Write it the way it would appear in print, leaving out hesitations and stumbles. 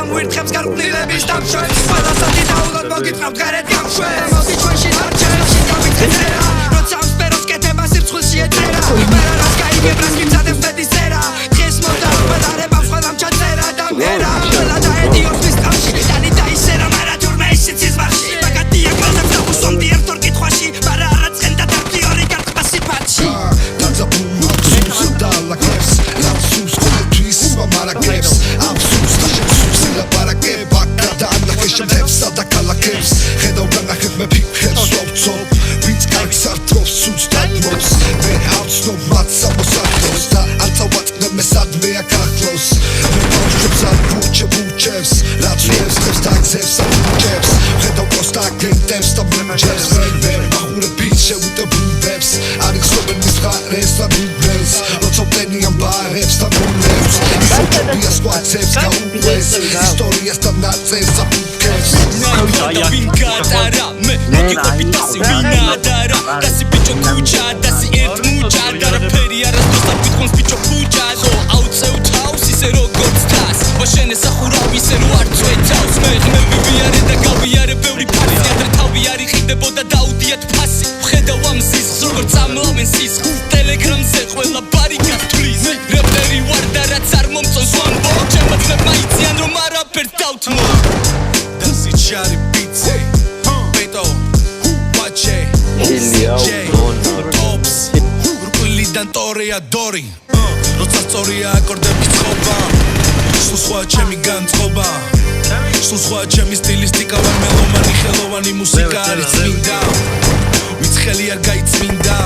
გამვირთხებს გარყვნილების დამშვენს ყველა საათი დაულოდ მოგიწყავთ გარეთ გამშვენს მოდი ჩვენში დარჩენში დავიქცერა როცა სპეროს კეთება სირცხვილში ეწერა იმერა რაც გაიგებ რაც გიმზადებს მეტის წერა დღეს მოდა ყველარებავს ყველამ ჩაწერა და მერა ყველა დაედიოს მის ტყავში დანი დაისერა მარა თურმე ისიც იზმარში მაგათია ყველებს დაუსვამდი ერთ ორ კითხვაში მარა არა ცხენდა დარბი ორი გარყვა სიფათში დაძაბულო გზულს დალაგებს ლაფსულს ყოველთვის მამარაგებს აბსურს და შემსურს ლაპარაკებ აკადა ანახე შემთევსა და კალაკებს ხედავ განახებ მე ფიქრებს ვავწობ ვინც კარგს ართობს სულს დაგმობს მე ავცნობ მათ სამოსახლოს და არ წავაწყდებ მე სადმე აქ ახლოს მე ბავშვებს არ ბუჩებს რაც ვიებს და გზებს ამუჭებს ხედავ პროსტაგენტებს და მემჯებს მე მახურებით შეუტებულებს არ იხსობენ მის ხარეს და ბუბნელს როცა ვტენიან ბარებს და მონებს ისოჭებია სკვაცებს გაუყვეს ისტორიასთან ნაწეს აფუქებს ვინ გატარა მე მოგიყვებით ასე ვინ ადარა დასი ბიჭო ქუჩა დასი ერთ მუჭა არაფერი არასდროს არ გითხოვს ბიჭო ქუჩა აუწევ თავს ისე როგორც თას ვაშენე სახურავი ისე რო არ წვეთავს მე ვივიარე და გავიარე ბევრი ფასი ადრე თავი არ იყიდებოდა დაუდიათ ფასი ვხედავ ამ სისხლს როგორც ამლავენ სისხლს ტელეგრამზე ყველა ბარიკას თვლის რეპერი ვარ და რაც არ მომწონს ვამბო ჩემად მაიციან რომ არაფერს დავთმო დასი ჩარი ბიცი ბეტო ვაჩე ტოპს რუკლიდან ტორეადორი როცა სწორია აკორდების წყობა სულ სხვა ჩემი განწყობა სულ სხვა ჩემი სტილისტიკა ვარ მელომანი ხელოვანი მუსიკა არის წმინდა ვიც ხელი არ გაიწმინდა